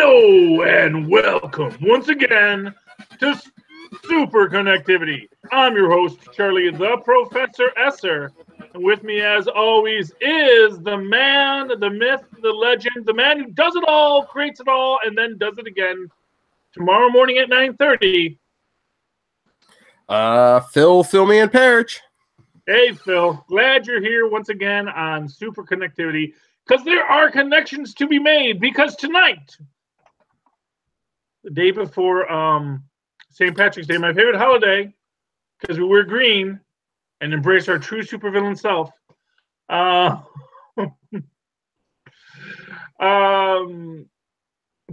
Hello and welcome once again to Superconnectivity. I'm your host, Charlie the Professor Esser. And with me, as always, is the man, the myth, the legend, the man who does it all, creates it all, and then does it again tomorrow morning at 9:30. Phil Perich. Hey, Phil. Glad you're here once again on Superconnectivity. Because there are connections to be made. Because tonight, the day before St. Patrick's Day, my favorite holiday, because we wear green and embrace our true supervillain self.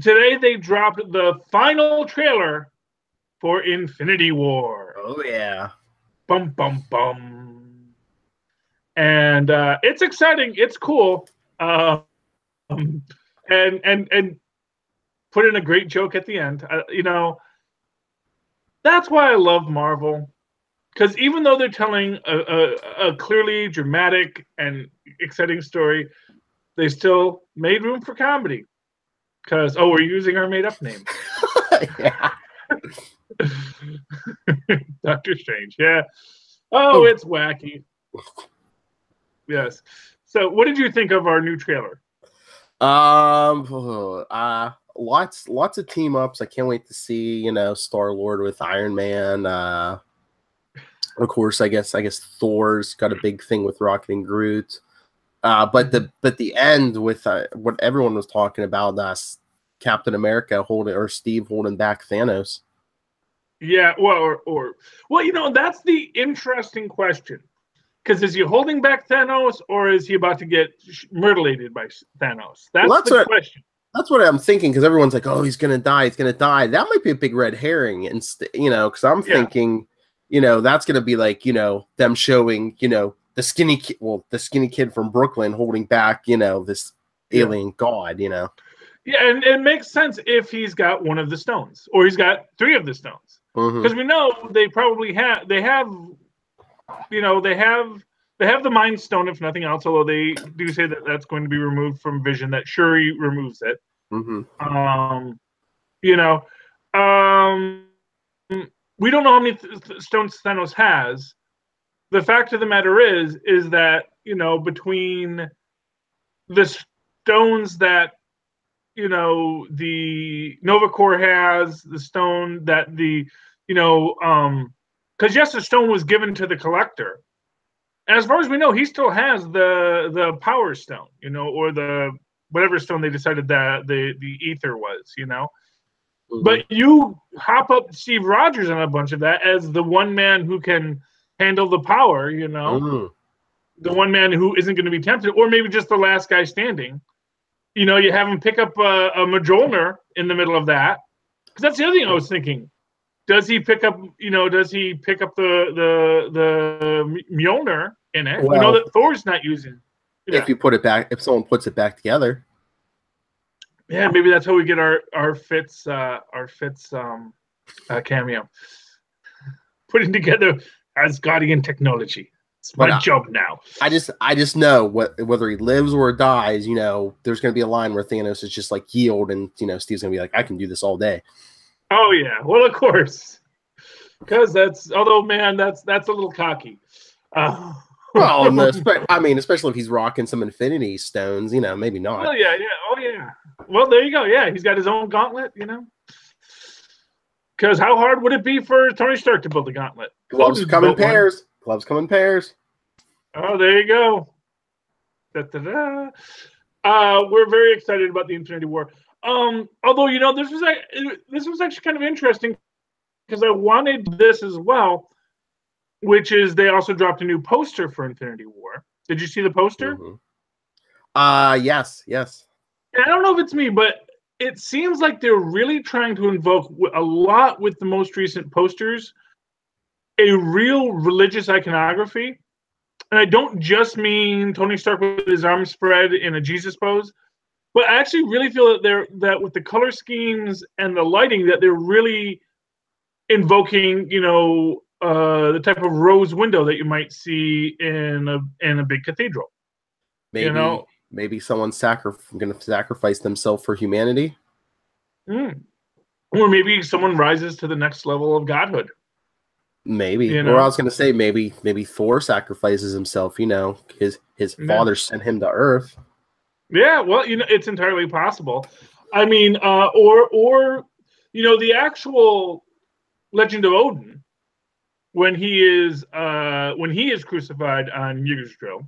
Today they dropped the final trailer for Infinity War. Oh yeah, bum bum bum, and it's exciting. It's cool. And put in a great joke at the end. That's why I love Marvel, because even though they're telling a clearly dramatic and exciting story, they still made room for comedy. Because we're using our made-up name. Yeah. Doctor Strange. Yeah. Oh, it's wacky. Yes. So, what did you think of our new trailer? Lots of team ups. I can't wait to see, Star-Lord with Iron Man. Of course, I guess Thor's got a big thing with Rocket and Groot. But the end with what everyone was talking about, Captain America Steve holding back Thanos. Yeah, well, that's the interesting question. Because is he holding back Thanos, or is he about to get mutilated by Thanos? That's the question. That's what I'm thinking, because everyone's like, "Oh, he's gonna die. He's gonna die." That might be a big red herring, and because I'm thinking, that's gonna be like, them showing, the skinny kid from Brooklyn holding back, this alien god, Yeah, and it makes sense if he's got one of the stones, or he's got three of the stones, because we know they probably have. They have the Mind Stone, if nothing else. Although they do say that that's going to be removed from Vision. That Shuri removes it. We don't know how many stones Thanos has. The fact of the matter is that between the stones that the Nova Corps has, the stone that because yes, the stone was given to the Collector. And as far as we know, he still has the Power Stone, or the whatever stone they decided that the Ether was, But you hop up Steve Rogers on a bunch of that as the one man who can handle the power, the one man who isn't going to be tempted, or maybe just the last guy standing. You have him pick up a Mjolnir in the middle of that, because that's the other thing I was thinking. Does he pick up? Does he pick up the Mjolnir in it? Well, we know that Thor's not using. If you put it back, if someone puts it back together. Yeah, maybe that's how we get our Fitz cameo. Putting together Asgardian technology. It's my job now. I just know whether he lives or dies. There's going to be a line where Thanos is just like yield, and Steve's going to be like, "I can do this all day." Oh yeah, well of course, because that's a little cocky. Well, especially if he's rocking some Infinity Stones, maybe not. Oh yeah. Well, there you go. Yeah, he's got his own gauntlet, Because how hard would it be for Tony Stark to build a gauntlet? Gloves come in pairs. Gloves come in pairs. Oh, there you go. Da-da-da. We're very excited about the Infinity War. Although this was actually kind of interesting, because I wanted this as well, which is they also dropped a new poster for Infinity War. Did you see the poster? Yes. And I don't know if it's me, but it seems like they're really trying to invoke a lot with the most recent posters, a real religious iconography. And I don't just mean Tony Stark with his arms spread in a Jesus pose. But I actually really feel that with the color schemes and the lighting, that they're really invoking, the type of rose window that you might see in a big cathedral. Maybe someone's going to sacrifice themselves for humanity. Mm. Or maybe someone rises to the next level of godhood. Maybe. You Or know? I was gonna say maybe Thor sacrifices himself, you know, his father sent him to Earth. Yeah, well, you know, it's entirely possible. I mean, or you know, the actual Legend of Odin, when he is crucified on Yggdrasil.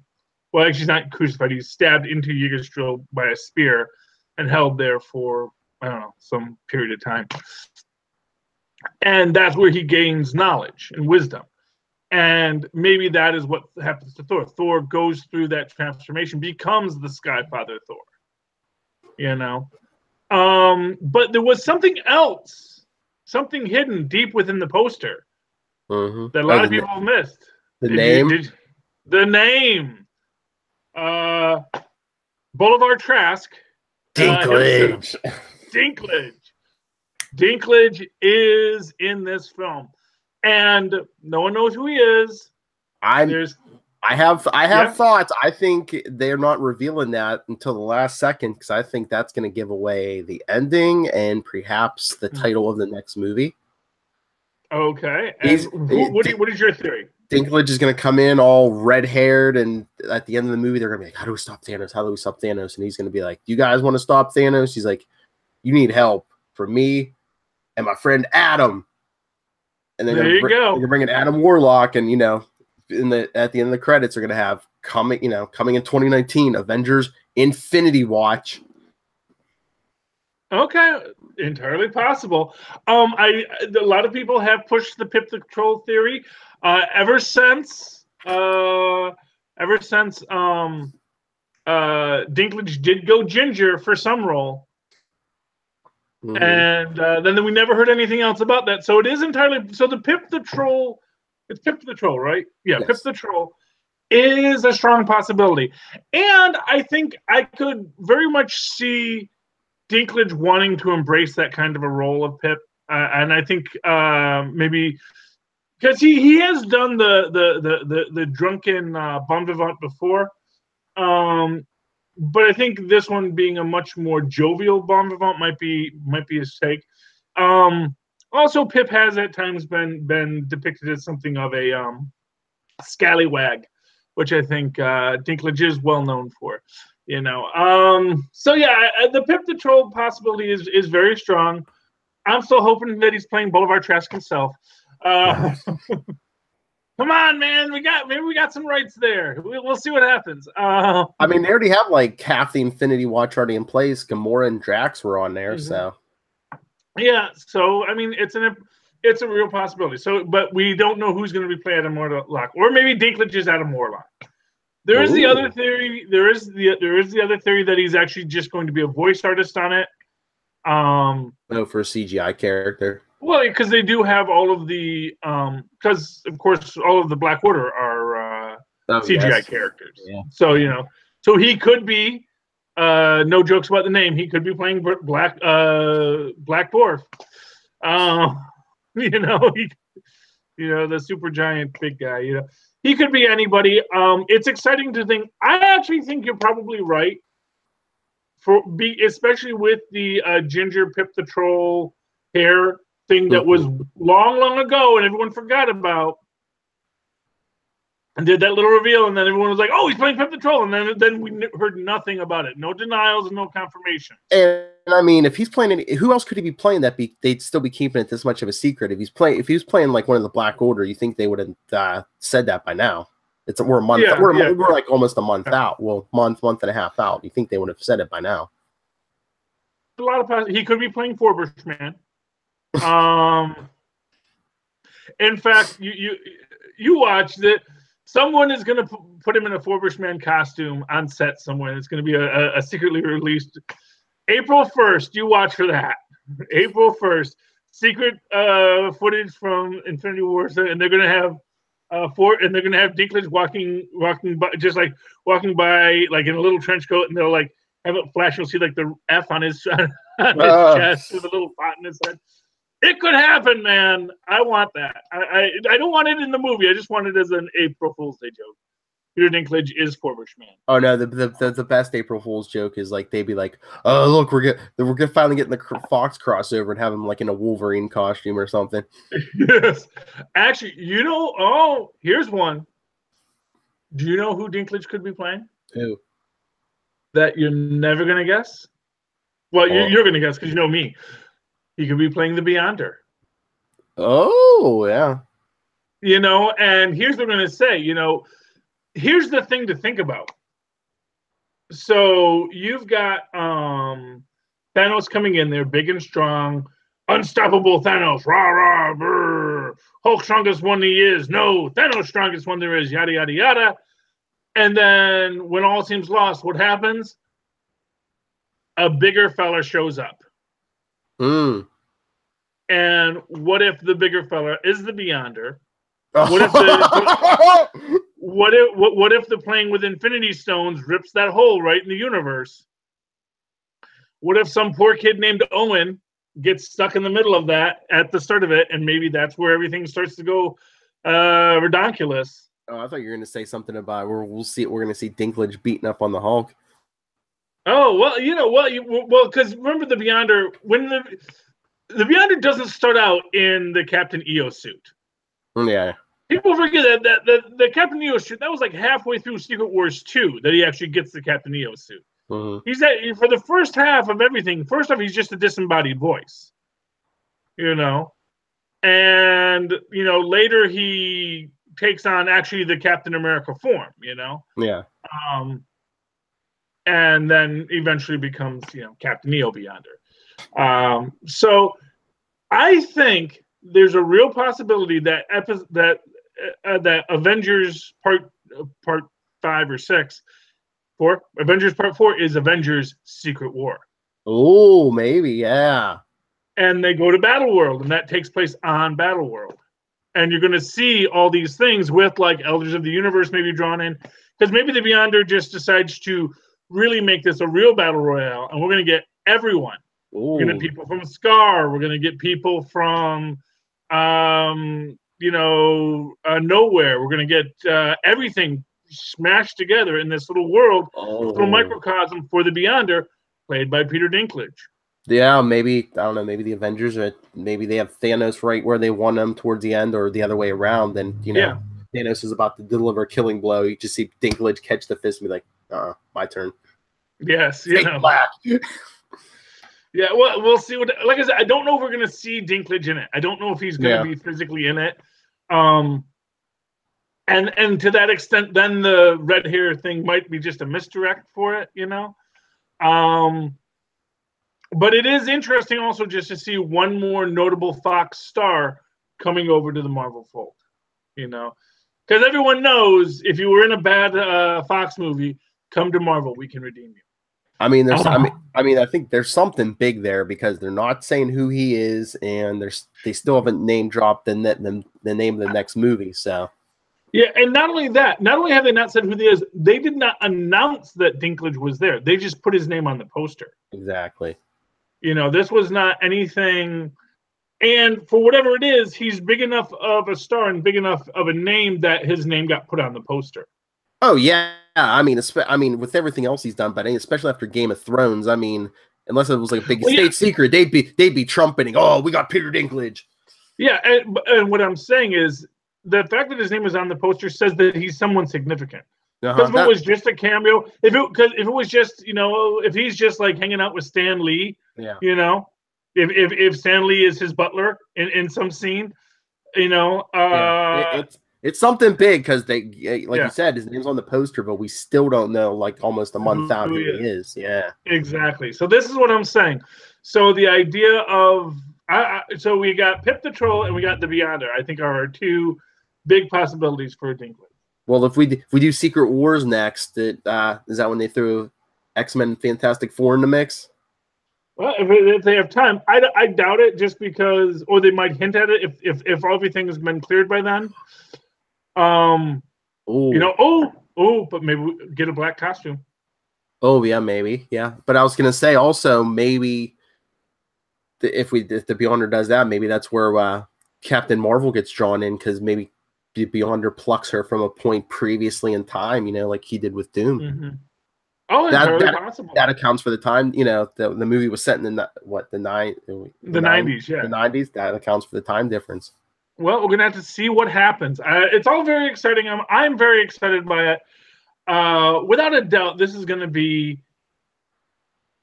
Well, actually, he's not crucified. He's stabbed into Yggdrasil by a spear and held there for, I don't know, some period of time. And that's where he gains knowledge and wisdom. And maybe that is what happens to Thor. Thor goes through that transformation, becomes the Sky Father Thor. You know? But there was something else, something hidden deep within the poster that a lot of people missed. The name? The name. Boulevard Trask. Dinklage. Dinklage is in this film. And no one knows who he is. I have thoughts. I think they're not revealing that until the last second because I think that's going to give away the ending and perhaps the title of the next movie. Okay. And what is your theory? Dinklage is going to come in all red-haired, and at the end of the movie, they're going to be like, how do we stop Thanos? How do we stop Thanos? And he's going to be like, you guys want to stop Thanos? He's like, you need help from me and my friend Adam. And then there you go. They're bringing Adam Warlock, and, you know, at the end of the credits, they're going to have coming in 2019, Avengers Infinity Watch. Okay, entirely possible. A lot of people have pushed the Pip the Troll theory ever since Dinklage did go ginger for some role. Mm-hmm. And then we never heard anything else about that. So it is entirely the Pip the Troll. It's Pip the Troll, right? Yeah, yes. Pip the Troll is a strong possibility, and I think I could very much see Dinklage wanting to embrace that kind of a role of Pip, and I think maybe because he has done the drunken bon vivant before. But I think this one being a much more jovial bon vivant might be his take. Also, Pip has at times been depicted as something of a scallywag, which I think Dinklage is well known for. You know, so yeah, the Pip the Troll possibility is very strong. I'm still hoping that he's playing Boulevard Trask himself. Come on, man. Maybe we got some rights there. We'll see what happens. I mean, they already have like half the Infinity Watch already in place. Gamora and Drax were on there, so yeah. So I mean, it's a real possibility. So, but we don't know who's going to be playing Adam Warlock, or maybe Dinklage is Adam Warlock. There is the other theory. There is the other theory that he's actually just going to be a voice artist on it. For a CGI character. Well, because they do have all of the because of course all of the Black Order are CGI characters. Yeah. So you know, so he could be no jokes about the name. He could be playing Black Dwarf. You know, the super giant big guy. You know, he could be anybody. It's exciting to think. I actually think you're probably right. Especially with the ginger Pip the Troll hair thing that was long ago and everyone forgot about, and did that little reveal, and then everyone was like, "Oh, he's playing Pip the Troll," and then we heard nothing about it. No denials and no confirmation. And I mean, if he's playing, who else could he be playing that they'd still be keeping it this much of a secret? If he was playing like one of the Black Order, you think they would have said that by now? We're a month. Yeah, we're like almost a month out. Well, month and a half out. You think they would have said it by now? A lot of he could be playing Forbush Man. In fact, you watch that someone is going to put him in a Forbush Man costume on set somewhere. It's going to be a secretly released April 1st. You watch for that. April 1st, secret footage from Infinity War, and they're going to have Dinklage walking by, just like walking by like in a little trench coat, and they'll like have it flash. You'll see like the F on his chest with a little pot in his head. It could happen, man. I want that. I don't want it in the movie. I just want it as an April Fool's Day joke. Peter Dinklage is Forbush Man. Oh no, the best April Fool's joke is like they'd be like, "Oh look, we're finally getting the Fox crossover and have him like in a Wolverine costume or something." Yes, actually, oh, here's one. Do you know who Dinklage could be playing? Who? That you're never gonna guess. Well, you're gonna guess because you know me. He could be playing the Beyonder. Oh yeah. And here's what I'm gonna say. Here's the thing to think about. So you've got Thanos coming in there, big and strong, unstoppable Thanos, rah rah, brr. Hulk strongest one he is. No, Thanos strongest one there is. Yada yada yada. And then when all seems lost, what happens? A bigger fella shows up. Hmm. And what if the bigger fella is the Beyonder? What if the playing with Infinity Stones rips that hole right in the universe? What if some poor kid named Owen gets stuck in the middle of that at the start of it, and maybe that's where everything starts to go redonkulous? Oh, I thought you were going to say something about we're going to see Dinklage beating up on the Hulk. Oh well, because remember the Beyonder when the Beyonder doesn't start out in the Captain EO suit. Yeah. People forget that the Captain EO suit, that was like halfway through Secret Wars 2 that he actually gets the Captain EO suit. Mm-hmm. He's for the first half of everything. First off, he's just a disembodied voice, and later he takes on actually the Captain America form, Yeah. And then eventually becomes Captain EO Beyonder. So I think there's a real possibility that that Avengers part 5 or 6. Avengers Part 4 is Avengers Secret War. Oh, maybe, yeah. And they go to Battleworld, and that takes place on Battleworld. And you're going to see all these things with, like, Elders of the Universe maybe drawn in. Because maybe the Beyonder just decides to really make this a real Battle Royale, and we're going to get everyone. Ooh. We're going to get people from Scar. We're going to get people from, Nowhere. We're going to get everything smashed together in this little world, little microcosm for the Beyonder, played by Peter Dinklage. Yeah, maybe, I don't know, maybe the Avengers, maybe they have Thanos right where they want him towards the end, or the other way around, and, Thanos is about to deliver a killing blow. You just see Dinklage catch the fist and be like, my turn. Yes, Black. Yeah, well, we'll see. Like I said, I don't know if we're going to see Dinklage in it. I don't know if he's going to be physically in it. And to that extent, then the red hair thing might be just a misdirect for it, But it is interesting also just to see one more notable Fox star coming over to the Marvel fold, because everyone knows if you were in a bad Fox movie, come to Marvel, we can redeem you. I mean, I think there's something big there because they're not saying who he is, and they still haven't name dropped the name of the next movie. So, yeah, and not only that, not only have they not said who he is, they did not announce that Dinklage was there. They just put his name on the poster. Exactly. This was not anything. And for whatever it is, he's big enough of a star and big enough of a name that his name got put on the poster. Oh yeah, I mean, with everything else he's done, but especially after Game of Thrones, unless it was like a big state secret, they'd be trumpeting, "Oh, we got Peter Dinklage." Yeah, and what I'm saying is the fact that his name is on the poster says that he's someone significant. Because if it was just a cameo, if it was just if he's just like hanging out with Stan Lee, if Stan Lee is his butler in some scene, It's something big because you said, his name's on the poster, but we still don't know, like almost a month out, who he is. Yeah, exactly. So this is what I'm saying. So the idea of so we got Pip the Troll and we got the Beyonder, I think, are our two big possibilities for Dinklage. Well, if we do Secret Wars next, is that when they threw X-Men Fantastic Four in the mix? Well, if they have time, I doubt it, just because, or they might hint at it if everything has been cleared by then. But maybe we get a black costume. Oh yeah, maybe, yeah. But I was gonna say also maybe if the Beyonder does that, maybe that's where Captain Marvel gets drawn in, because Beyonder plucks her from a point previously in time, like he did with Doom. Mm-hmm. Oh, entirely possible. That accounts for the time. The movie was set in the 90s. Yeah, the 90s. That accounts for the time difference. Well, we're gonna have to see what happens. It's all very exciting. I'm very excited by it. Without a doubt, this is gonna be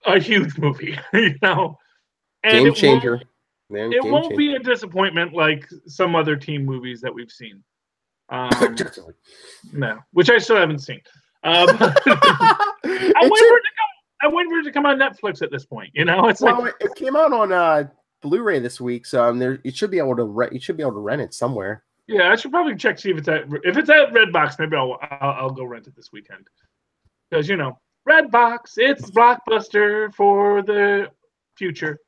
a huge movie. And game changer. It won't be a disappointment like some other team movies that we've seen. No, which I still haven't seen. I'm waiting for it to come on Netflix at this point. It came out on Blu-ray this week, so you should be able to rent it somewhere. Yeah, I should probably check see if it's at Redbox. Maybe I'll go rent it this weekend because Redbox, it's Blockbuster for the future.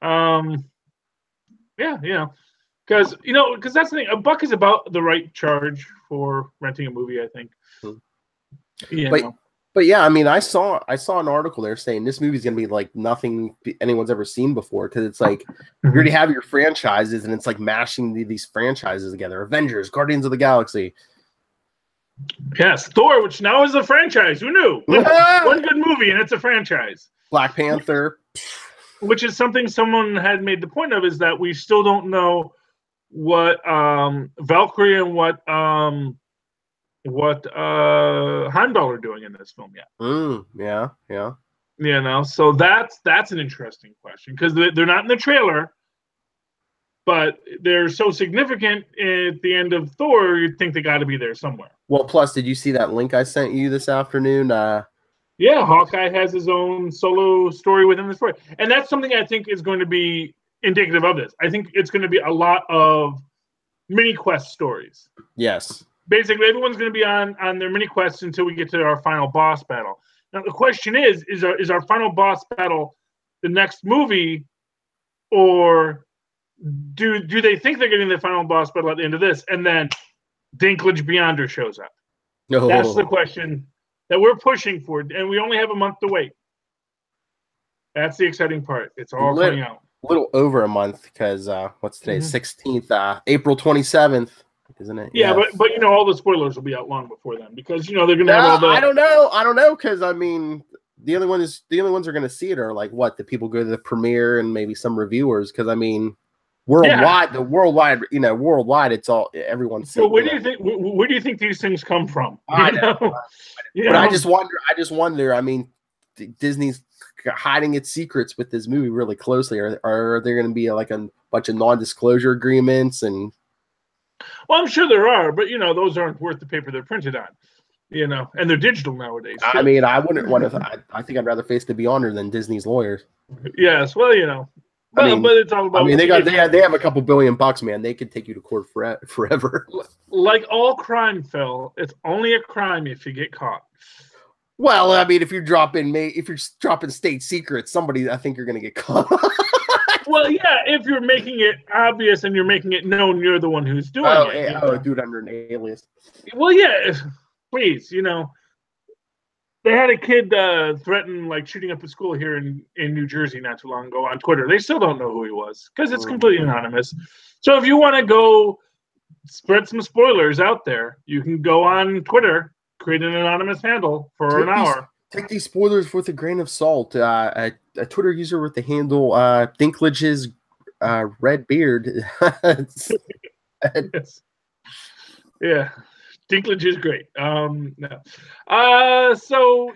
Because that's the thing. $1 is about the right charge for renting a movie, I think. But yeah, I mean, I saw an article there saying this movie is gonna be like nothing anyone's ever seen before because it's like you already have your franchises and it's like mashing these franchises together. Avengers, Guardians of the Galaxy. Yes, Thor, which now is a franchise. Who knew? One good movie and it's a franchise. Black Panther. Which is something someone had made the point of, is that we still don't know what Valkyrie and what Heimdall are doing in this film yet. Yeah. So that's an interesting question because they're not in the trailer, but they're so significant at the end of Thor. You'd think they got to be there somewhere. Well, plus, did you see that link I sent you this afternoon? Yeah, Hawkeye has his own solo story within the story. And that's something I think is going to be indicative of this. I think it's going to be a lot of mini quest stories. Yes. Basically, everyone's going to be on their mini quests until we get to our final boss battle. Now, the question is our final boss battle the next movie, or do they think they're getting the final boss battle at the end of this, and then Dinklage Beyonder shows up? No. That's the question that we're pushing for, and we only have a month to wait. That's the exciting part. It's all coming out. A little over a month because what's today? 16th, April 27th, isn't it? Yeah, but all the spoilers will be out long before then because they're going to have all the. I don't know because I mean the only ones who are going to see it are like the people go to the premiere and maybe some reviewers because I mean. Worldwide, worldwide, it's all everyone's. So where do you think these things come from? I know. But I just wonder. I mean, Disney's hiding its secrets with this movie really closely. Are there going to be like a bunch of non-disclosure agreements and? Well, I'm sure there are, but those aren't worth the paper they're printed on. And they're digital nowadays. I mean, I wouldn't want to. I think I'd rather face the Beyonder than Disney's lawyers. Yes, well, but it's all about. I mean, they have a couple $1 billion, man. They could take you to court forever. Like all crime, Phil, it's only a crime if you get caught. Well, I mean, if you're dropping state secrets, I think you're going to get caught. Well, yeah, if you're making it obvious and you're making it known you're the one who's doing it. Do it under an alias. Well, yeah, please, They had a kid threaten shooting up a school here in New Jersey not too long ago on Twitter. They still don't know who he was because it's completely anonymous. So if you want to go spread some spoilers out there, you can go on Twitter, create an anonymous handle for an hour. Take these spoilers with a grain of salt. A Twitter user with the handle Dinklage's red beard. Yes. Yeah. Dinklage is great. No. So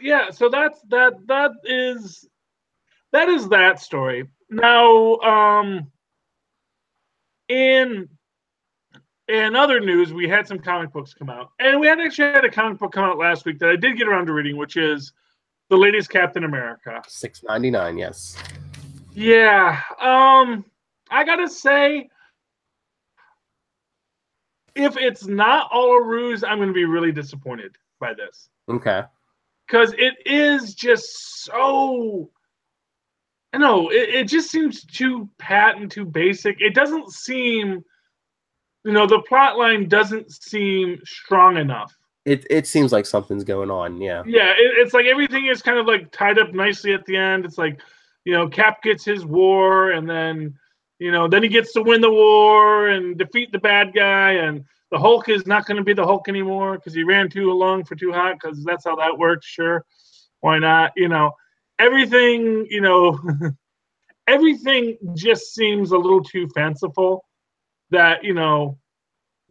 that's that is that story. Now, in other news, we had some comic books come out, and we actually had a comic book come out last week that I did get around to reading, which is the latest Captain America. $6.99, yes. Yeah. I gotta say, if it's not all a ruse, I'm going to be really disappointed by this. Okay. Because it is just so... I know, it just seems too pat and too basic. It doesn't seem... the plot line doesn't seem strong enough. It seems like something's going on, yeah. Yeah, it's like everything is kind of tied up nicely at the end. It's like, Cap gets his war, and then... You know, then he gets to win the war and defeat the bad guy, and the Hulk is not going to be the Hulk anymore because he ran too long for too hot, because that's how that works. Sure, why not? You know, everything, you know, everything just seems a little too fanciful. That, you know,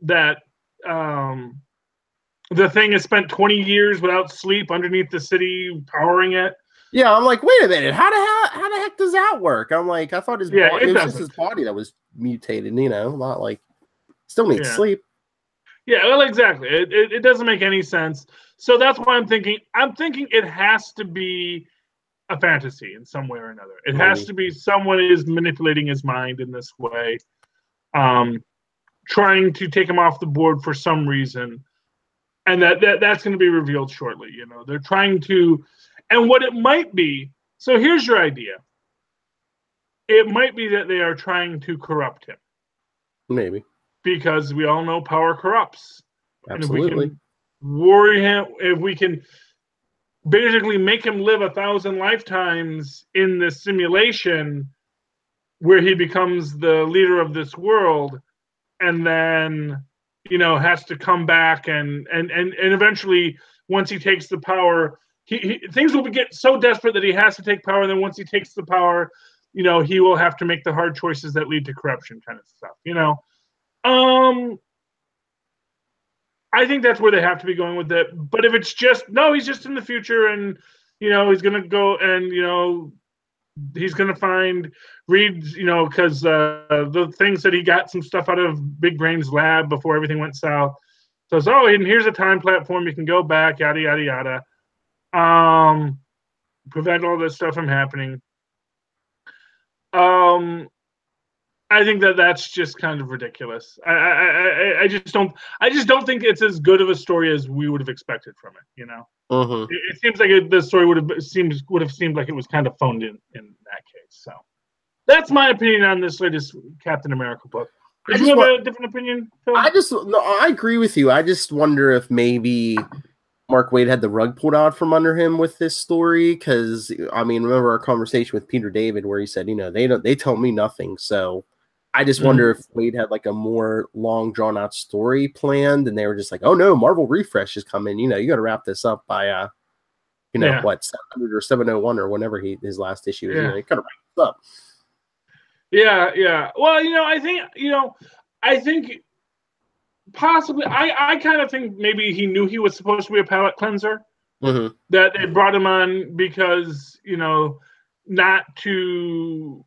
that the Thing has spent 20 years without sleep underneath the city, powering it. Yeah, I'm like, wait a minute, how the heck does that work? I'm like, I thought it was just his body that was mutated, you know, not like still needs sleep. Yeah, well, exactly. It doesn't make any sense. So that's why I'm thinking it has to be a fantasy in some way or another. It has to be someone is manipulating his mind in this way, trying to take him off the board for some reason, and that's going to be revealed shortly. You know, they're trying to. And what it might be, so here's your idea. It might be that they are trying to corrupt him. Maybe. Because we all know power corrupts. Absolutely. And if we can worry him, if we can basically make him live 1,000 lifetimes in this simulation where he becomes the leader of this world, and then, you know, has to come back and eventually, once he takes the power, things will get so desperate that he has to take power. And then once he takes the power, you know, he will have to make the hard choices that lead to corruption, kind of stuff. You know, I think that's where they have to be going with it. But if it's just he's just in the future, and you know, he's gonna go and you know, he's gonna find Reed's, you know, because the things that he got some stuff out of Big Brain's lab before everything went south. So it's, and here's a time platform, you can go back, yada yada yada. Prevent all this stuff from happening. I think that's just kind of ridiculous. I just don't think it's as good of a story as we would have expected from it. You know, it seems like the story would have seemed like it was kind of phoned in that case. So that's my opinion on this latest Captain America book. Did you have a different opinion, Phil? I agree with you. I just wonder if maybe Mark Waid had the rug pulled out from under him with this story, because I mean, remember our conversation with Peter David where he said, you know, they tell me nothing. So I just wonder if Waid had like a more long drawn out story planned, and they were just like, oh no, Marvel Refresh is coming. You know, you got to wrap this up by what, 700 or 701 or whenever his last issue is. You know, you got to wrap this up. Yeah. Well, you know, I think possibly, I kind of think maybe he knew he was supposed to be a palate cleanser. That they brought him on because, you know, not to,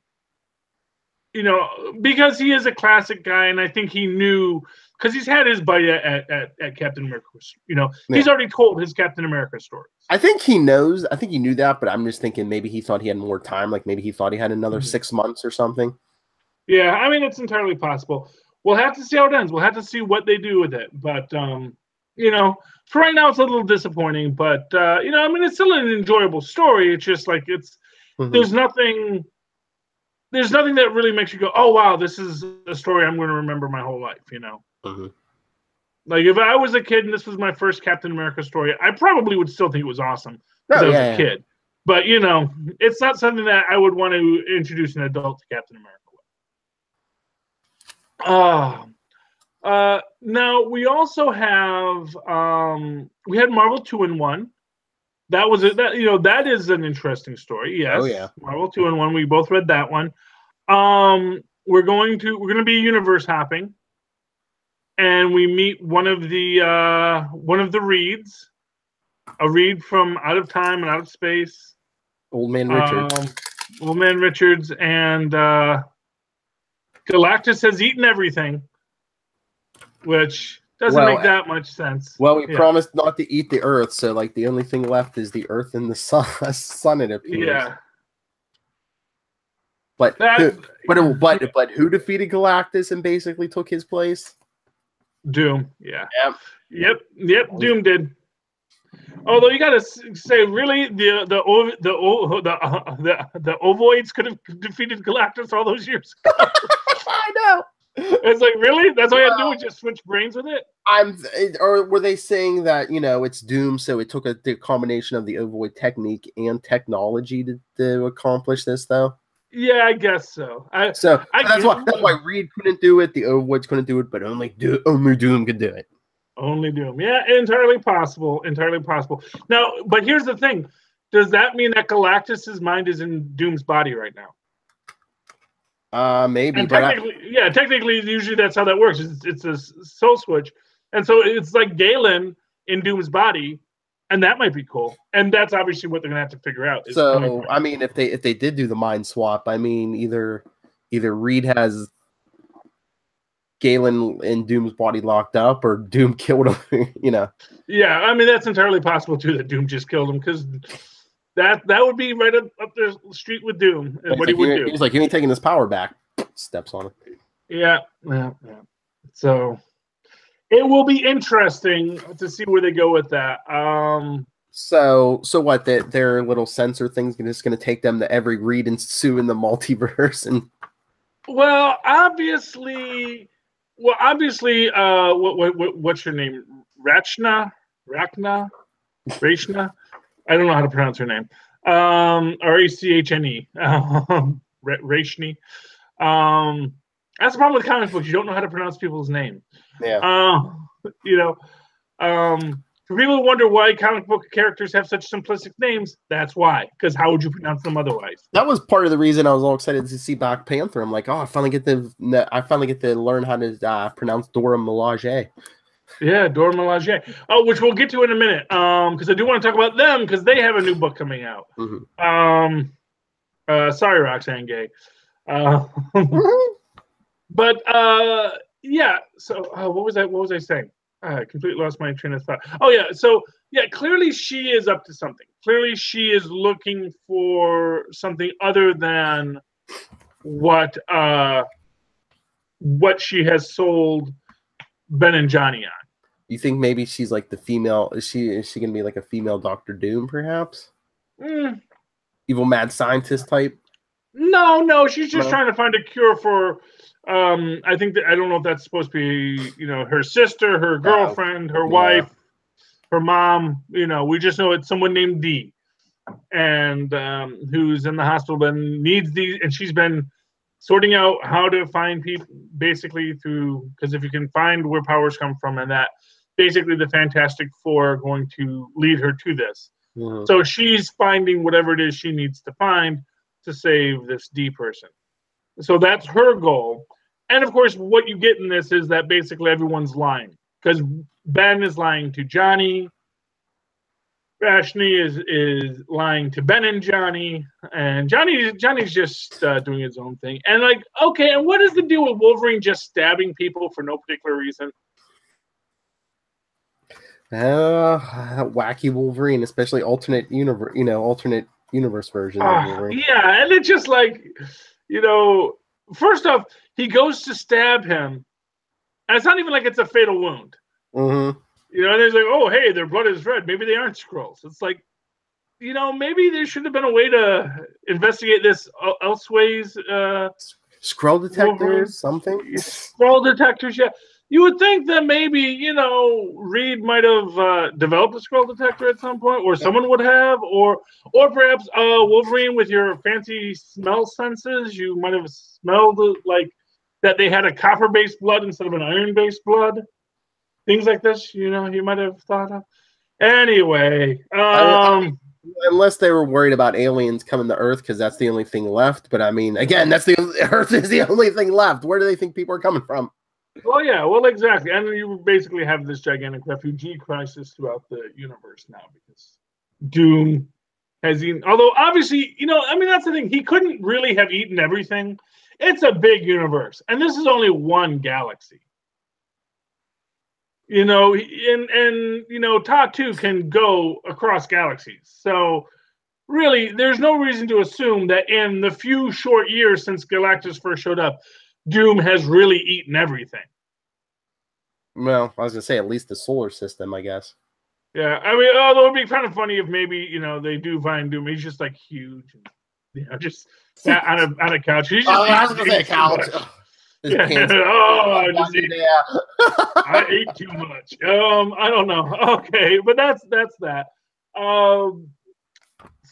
you know, because he is a classic guy, and I think he knew, because he's had his bite at Captain America. You know, he's already told his Captain America stories. I think he knows. I think he knew that, but I'm just thinking maybe he thought he had more time. Like maybe he thought he had another 6 months or something. Yeah, I mean, it's entirely possible. We'll have to see how it ends. We'll have to see what they do with it. But, you know, for right now, it's a little disappointing. But, you know, I mean, it's still an enjoyable story. It's just like there's nothing that really makes you go, oh, wow, this is a story I'm going to remember my whole life, you know? Like, if I was a kid and this was my first Captain America story, I probably would still think it was awesome because I was a kid. But, you know, it's not something that I would want to introduce an adult to Captain America. Now we also have we had Marvel 2-in-1. That was it. That, you know, that is an interesting story. Yes. Oh yeah. Marvel 2-in-1. We both read that one. We're going to be universe hopping, and we meet one of the Reeds, a Reed from Out of Time and Out of Space. Old Man Richards. Old Man Richards, and Galactus has eaten everything, which doesn't make that much sense. Well, we promised not to eat the Earth, so like the only thing left is the Earth and the sun. It appears. Yeah. But who defeated Galactus and basically took his place? Doom. Yeah. Yep. Doom did. Although you gotta say, really, the Ovoids could have defeated Galactus all those years ago. I know. It's like, really? That's all you had to do was just switch brains with it? Or were they saying that, you know, it's Doom, so it took the combination of the Ovoid technique and technology to accomplish this, though? Yeah, I guess so. So that's why Reed couldn't do it. The Overwoods couldn't do it, but only Doom could do it. Only Doom. Yeah, entirely possible. Entirely possible. Now, but here's the thing. Does that mean that Galactus's mind is in Doom's body right now? Maybe. And technically, usually that's how that works. It's a soul switch. And so it's like Galen in Doom's body, and that might be cool. And that's obviously what they're going to have to figure out. So, I mean, if they did do the mind swap, I mean, either Reed has Galen in Doom's body locked up, or Doom killed him. Yeah, I mean that's entirely possible too. That Doom just killed him, because that would be right up the street with Doom and what he would do. He's like, you ain't taking his power back. Steps on it. Yeah. So it will be interesting to see where they go with that. So what? Their little sensor thing's just going to take them to every Reed and Sue in the multiverse, and well, obviously, what's her name? Rachna. I don't know how to pronounce her name. Rachne. Rachne. That's the problem with comic books. You don't know how to pronounce people's names. Yeah. For people who wonder why comic book characters have such simplistic names, that's why. Because how would you pronounce them otherwise? That was part of the reason I was all excited to see Black Panther. I'm like, oh, I finally get to learn how to pronounce Dora Milaje. Yeah, Dora Milaje. Oh, which we'll get to in a minute. Because I do want to talk about them, because they have a new book coming out. Mm-hmm. Sorry, Roxanne Gay. But yeah. So what was I saying? I completely lost my train of thought. Oh yeah. So yeah, clearly she is up to something. Clearly she is looking for something other than what she has sold Ben and Johnny on. You think maybe she's like the female? Is she gonna be like a female Doctor Doom, perhaps? Evil mad scientist type? No, she's just trying to find a cure for. I think that I don't know if that's supposed to be, her sister, her girlfriend, her wife, her mom. We just know it's someone named Dee, and who's in the hospital and needs these, and she's been sorting out how to find people, basically because if you can find where powers come from, and that basically the Fantastic Four are going to lead her to this. Mm-hmm. So she's finding whatever it is she needs to find to save this D person. So that's her goal. And of course, what you get in this is that basically everyone's lying, because Ben is lying to Johnny. Rashni is lying to Ben and Johnny, and Johnny's just doing his own thing. And like, okay, and what is the deal with Wolverine just stabbing people for no particular reason? Wacky Wolverine, especially alternate universe version of Wolverine. Yeah, and it's just like, first off, he goes to stab him, and it's not even like it's a fatal wound. Mm-hmm. And there's like, oh, hey, their blood is red. Maybe they aren't Skrulls. It's like, maybe there should have been a way to investigate this elseways. Skrull detectors, something? Skrull detectors, yeah. You would think that maybe, Reed might have developed a Skrull detector at some point, or someone would have, or perhaps Wolverine, with your fancy smell senses, you might have smelled like that they had a copper-based blood instead of an iron-based blood. Things like this, you might have thought of. Anyway, unless they were worried about aliens coming to Earth, because that's the only thing left. But I mean, again, Earth is the only thing left. Where do they think people are coming from? Well, yeah, exactly. And you basically have this gigantic refugee crisis throughout the universe now, because Doom has eaten. Although, obviously, that's the thing. He couldn't really have eaten everything. It's a big universe, and this is only one galaxy. Tatu can go across galaxies. So, really, there's no reason to assume that in the few short years since Galactus first showed up, Doom has really eaten everything. Well, I was gonna say at least the solar system, I guess. Yeah, I mean, although it'd be kind of funny if maybe they do find Doom. He's just like huge, and, just sat on a couch. He's just, I was gonna say a couch. Yeah. I ate too much. I don't know. Okay, but that's that.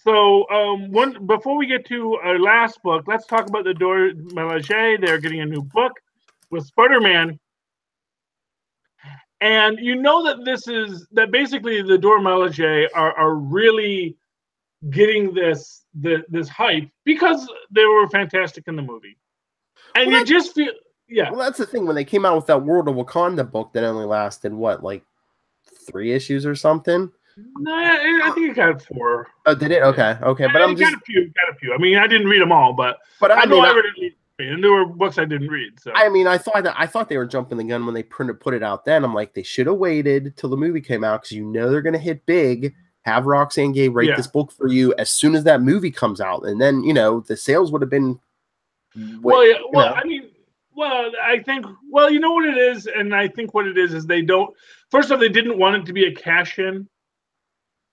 So, one before we get to our last book, let's talk about the Dora Milaje. They're getting a new book with Spider-Man, and you know that basically the Dora Milaje are really getting this hype because they were fantastic in the movie, and Well, you just feel yeah. Well, that's the thing. When they came out with that World of Wakanda book that only lasted, what, like 3 issues or something? No, I think it got 4. Oh, did it? Okay. Okay. But I'm just. Got a few. I mean, I didn't read them all, but I know I read it. And there were books I didn't read. So I mean, I thought they were jumping the gun when they put it out. Then I'm like, they should have waited till the movie came out because they're gonna hit big. Have Roxane Gay write this book for you as soon as that movie comes out, and then the sales would have been. I mean, I think you know what it is, and I think what it is they don't. First off, they didn't want it to be a cash in.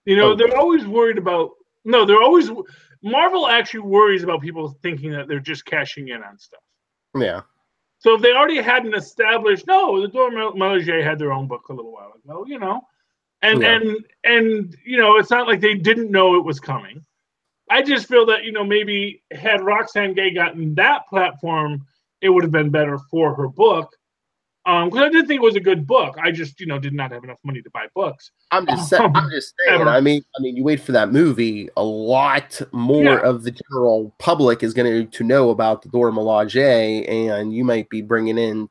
They're always worried about. No, they're always. Marvel actually worries about people thinking that they're just cashing in on stuff. Yeah. So if they already hadn't established, the Dora Milaje had their own book a little while ago, and it's not like they didn't know it was coming. I just feel that maybe had Roxane Gay gotten that platform, it would have been better for her book. Because I did think it was a good book. I just, did not have enough money to buy books. I'm just saying. I mean, you wait for that movie. A lot more of the general public is going to know about the Dora Milaje, and you might be bringing in,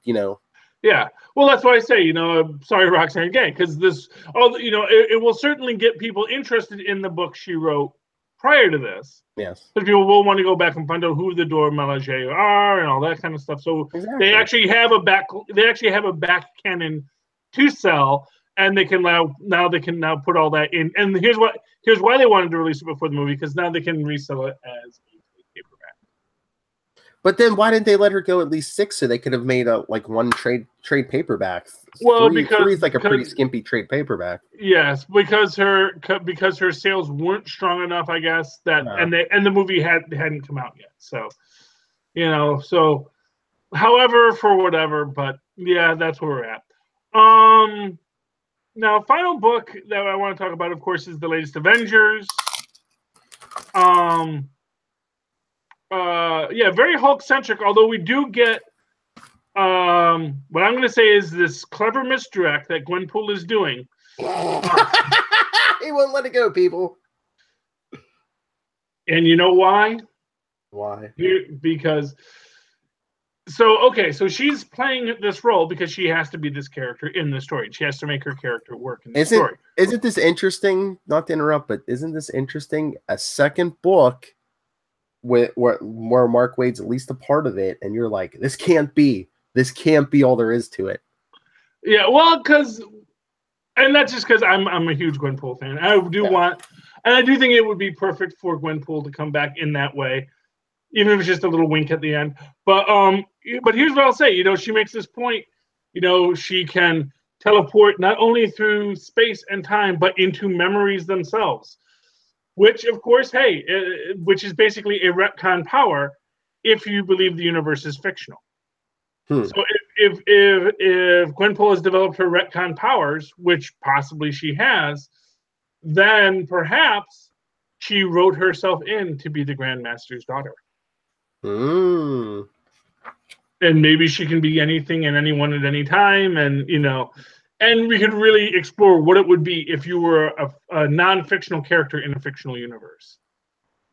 Yeah, well, that's why I say, sorry, Roxane Gay, because it will certainly get people interested in the book she wrote prior to this. Yes. Because people will want to go back and find out who the Dora Milaje are and all that kind of stuff. So they actually have a back canon to sell, and they can now put all that in. And here's why they wanted to release it before the movie, because now they can resell it as a paperback. But then why didn't they let her go at least 6 so they could have made one trade paperback? Well, three is like a pretty skimpy trade paperback. Yes, because her sales weren't strong enough, I guess, and the movie hadn't come out yet. So, so however, for whatever, but yeah, that's where we're at. Now, final book that I want to talk about, of course, is the latest Avengers. Very Hulk-centric, although we do get what I'm going to say is this clever misdirect that Gwenpool is doing. He won't let it go, people. And you know why? Why? Because so she's playing this role because she has to be this character in the story. She has to make her character work in the story. Isn't this interesting? Not to interrupt, but isn't this interesting? A second book where Mark Waid's at least a part of it, and you're like, this can't be all there is to it. Yeah, well, and that's just because I'm a huge Gwenpool fan. I do think it would be perfect for Gwenpool to come back in that way, even if it's just a little wink at the end. But here's what I'll say. She makes this point. She can teleport not only through space and time, but into memories themselves. Which, of course, which is basically a retcon power if you believe the universe is fictional. So if Gwenpool has developed her retcon powers, which possibly she has, then perhaps she wrote herself in to be the Grandmaster's daughter. And maybe she can be anything and anyone at any time, and and we could really explore what it would be if you were a non-fictional character in a fictional universe.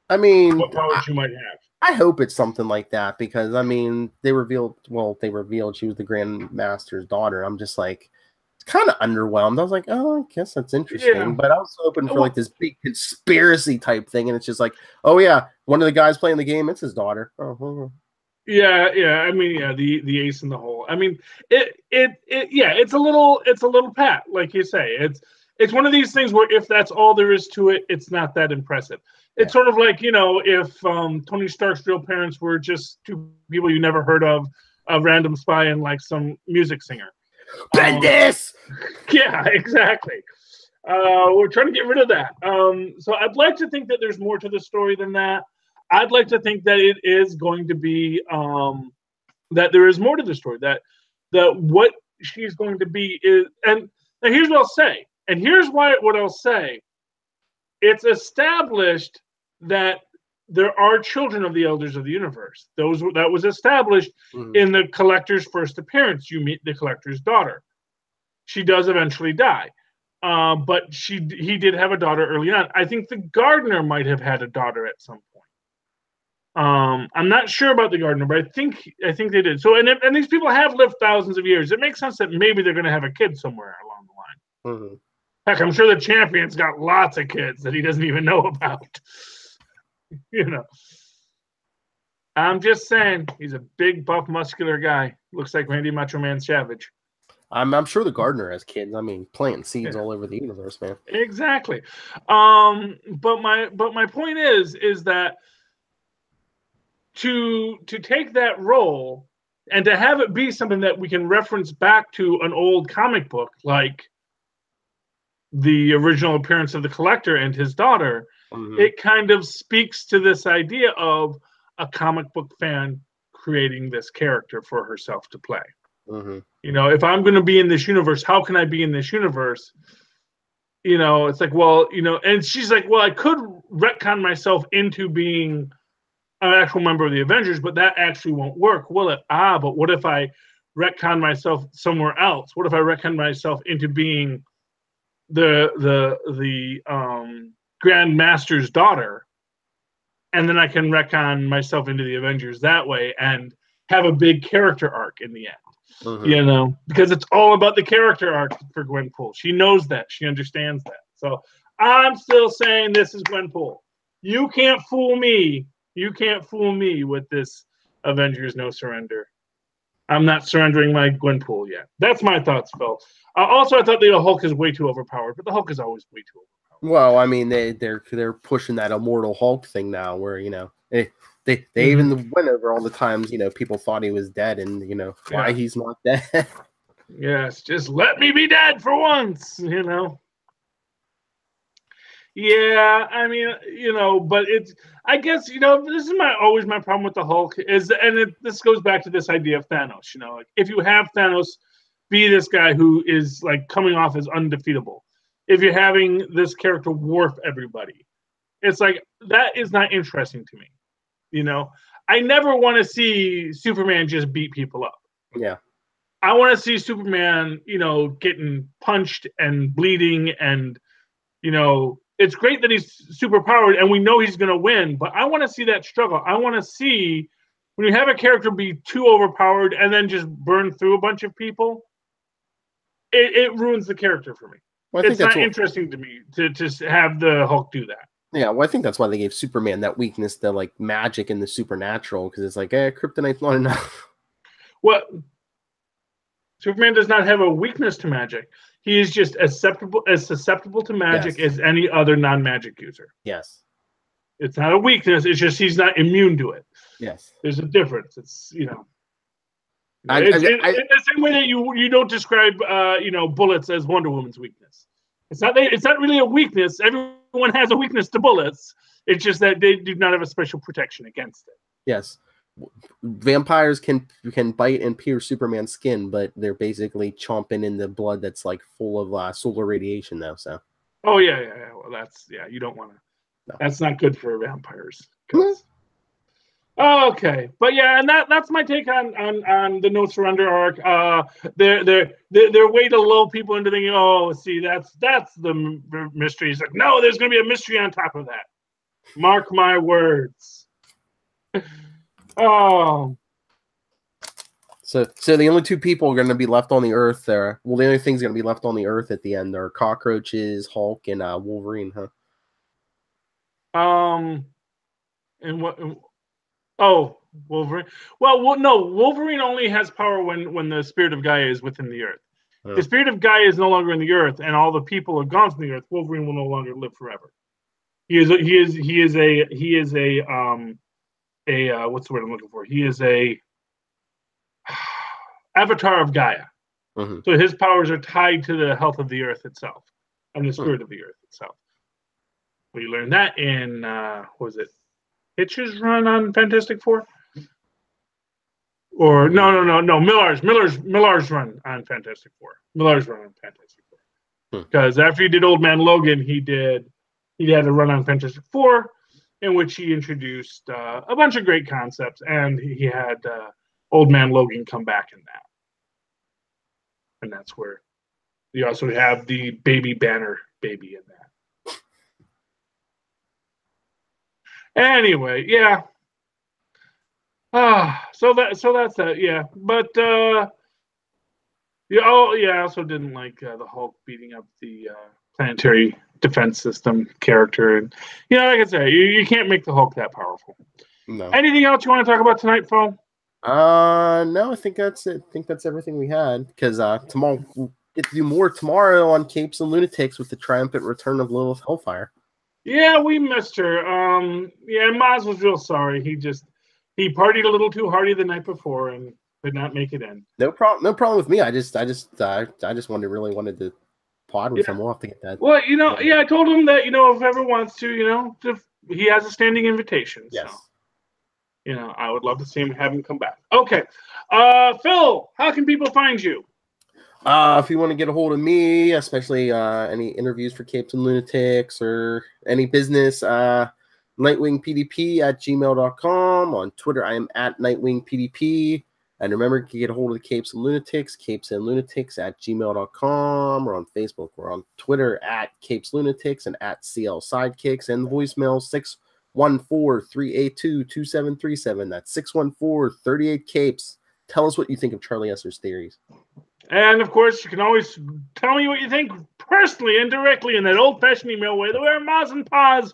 I mean, what powers you might have. I hope it's something like that, because they revealed she was the Grandmaster's daughter. I'm just like, it's kind of underwhelmed. I was like, oh, I guess that's interesting, but I was hoping for like this big conspiracy type thing, and it's just like, oh yeah, one of the guys playing the game, it's his daughter. Yeah. I mean, the ace in the hole. I mean, it's a little pat, like you say. It's one of these things where if that's all there is to it, it's not that impressive. It's sort of like, if Tony Stark's real parents were just two people you never heard of, a random spy and like some music singer. Bendis! Yeah, exactly. We're trying to get rid of that. So I'd like to think that there's more to the story than that. I'd like to think that it is going to be that there is more to the story. That what she's going to be is, and here's what I'll say. And here's what I'll say it's established that there are children of the Elders of the Universe. That was established in the Collector's first appearance. You meet the Collector's daughter. She does eventually die, but he did have a daughter early on. I think the Gardener might have had a daughter at some point. I'm not sure about the Gardener, but I think they did. So, and these people have lived thousands of years. It makes sense that maybe they're going to have a kid somewhere along the line. Heck, I'm sure the Champion's got lots of kids that he doesn't even know about. You know, I'm just saying, he's a big, buff, muscular guy. Looks like Randy Macho Man Savage. I'm sure the Gardener has kids. I mean, planting seeds all over the universe, man. Exactly. But my point is that to take that role and to have it be something that we can reference back to an old comic book, like the original appearance of the Collector and his daughter, it kind of speaks to this idea of a comic book fan creating this character for herself to play. You know, if I'm going to be in this universe, how can I be in this universe? You know, it's like, well, you know, and she's like, well, I could retcon myself into being an actual member of the Avengers, but that actually won't work, will it? But what if I retcon myself somewhere else? What if I retcon myself into being the Grand Master's daughter, and then I can retcon myself into the Avengers that way and have a big character arc in the end. You know, because it's all about the character arc for Gwenpool. She knows that. She understands that. So I'm still saying this is Gwenpool. You can't fool me. You can't fool me with this Avengers No Surrender. I'm not surrendering my Gwenpool yet. That's my thoughts, Phil. Also, I thought the Hulk is way too overpowered, but the Hulk is always way too overpowered. Well, I mean, they're pushing that immortal Hulk thing now, where, you know, they even went over all the times, you know, people thought he was dead, and, you know, why he's not dead. Yes, just let me be dead for once, you know. Yeah, I mean, you know, but it's, I guess, you know, this is always my problem with the Hulk is, and this goes back to this idea of Thanos, you know, like if you have Thanos be this guy who is like coming off as undefeatable, if you're having this character warp everybody, it's like, that is not interesting to me. You know, I never want to see Superman just beat people up. Yeah. I want to see Superman, you know, getting punched and bleeding, and, you know, it's great that he's super powered and we know he's going to win, but I want to see that struggle. I want to see when you have a character be too overpowered and then just burn through a bunch of people, it ruins the character for me. Well, it's not interesting to me to have the Hulk do that. Yeah, well, I think that's why they gave Superman that weakness to, like, magic and the supernatural, because it's like, kryptonite's not enough. Well, Superman does not have a weakness to magic. He is just as susceptible to magic as any other non-magic user. Yes. It's not a weakness. It's just he's not immune to it. Yes. There's a difference. It's, you know. In the same way that you don't describe, you know, bullets as Wonder Woman's weakness. It's not really a weakness. Everyone has a weakness to bullets. It's just that they do not have a special protection against it. Yes. Vampires can bite and pierce Superman's skin, but they're basically chomping in the blood that's like full of solar radiation now. So. Oh yeah. Well, you don't want to. No. That's not good for vampires. Okay, but yeah, and that's my take on the No Surrender arc. They're way to lull people into thinking, oh, see, that's the mystery. It's like, no, there's going to be a mystery on top of that. Mark my words. Oh. So the only two people are going to be left on the Earth there. Well, the only things going to be left on the Earth at the end are cockroaches, Hulk, and Wolverine, huh? And what? Oh, Wolverine. Well, no, Wolverine only has power when the spirit of Gaia is within the Earth. Oh. The spirit of Gaia is no longer in the Earth, and all the people are gone from the Earth. Wolverine will no longer live forever. He is a what's the word I'm looking for? He is a avatar of Gaia. Mm-hmm. So his powers are tied to the health of the Earth itself and the spirit of the Earth itself. We learned that in was it Hitch's run on Fantastic Four? Or no, Millar's run on Fantastic Four. Because after he did Old Man Logan, he did he had a run on Fantastic Four, in which he introduced a bunch of great concepts, and he had Old Man Logan come back in that. And that's where you also have the Baby Banner baby in that. Anyway, yeah. So that's that, yeah. But yeah, I also didn't like the Hulk beating up the planetary defense system character, and like I said, you can't make the Hulk that powerful. No. Anything else you want to talk about tonight, Phil? No, I think that's it. I think that's everything we had. Because tomorrow we'll get to do more tomorrow on Capes and Lunatics with the triumphant return of Lilith Hellfire. Yeah, we missed her. Yeah, Maz was real sorry. He partied a little too hardy the night before and could not make it in. No problem with me. I just really wanted to pod with him. We'll have to get that. Well, I told him that if ever wants to, he has a standing invitation. Yes. So, I would love to see him have him come back. Okay, Phil, how can people find you? If you want to get a hold of me, especially any interviews for Capes and Lunatics or any business, nightwingpdp@gmail.com. On Twitter, I am at nightwingpdp. And remember, you can get a hold of the Capes and Lunatics, capesandlunatics@gmail.com. Or on Facebook. We're on Twitter at Capes Lunatics and at CL Sidekicks. And the voicemail 614-382-2737. That's 614-38-CAPES. Tell us what you think of Charlie Esser's theories. And, of course, you can always tell me what you think personally and directly in that old-fashioned email way, the way Maz and Paz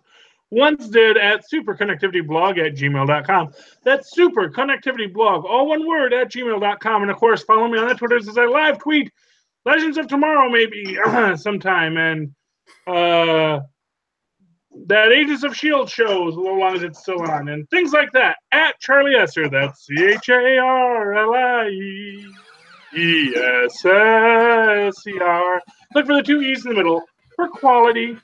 once did at superconnectivityblog@gmail.com. That's superconnectivityblog, all one word, @gmail.com. And, of course, follow me on the Twitters as I live tweet Legends of Tomorrow maybe sometime. And that Agents of S.H.I.E.L.D. shows, as long as it's still on. And things like that. At Charlie Esser, that's CharlieEsser. Look for the two E's in the middle for quality.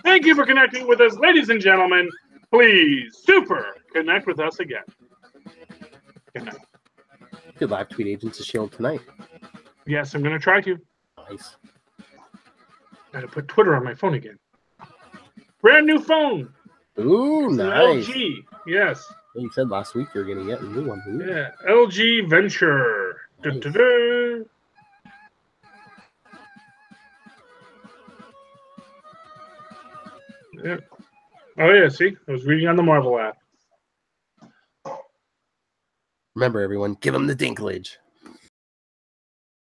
Thank you for connecting with us, ladies and gentlemen. Please, super connect with us again. Good night. Good live tweet Agents of S.H.I.E.L.D. tonight. Yes, I'm going to try to. Nice. Got to put Twitter on my phone again. Brand new phone. Ooh, it's nice. LG. Yes. You said last week you were going to get a new one. Ooh. Yeah, LG Venture. Nice. Yeah. Oh, yeah, see? I was reading on the Marvel app. Remember, everyone, give them the dinklage.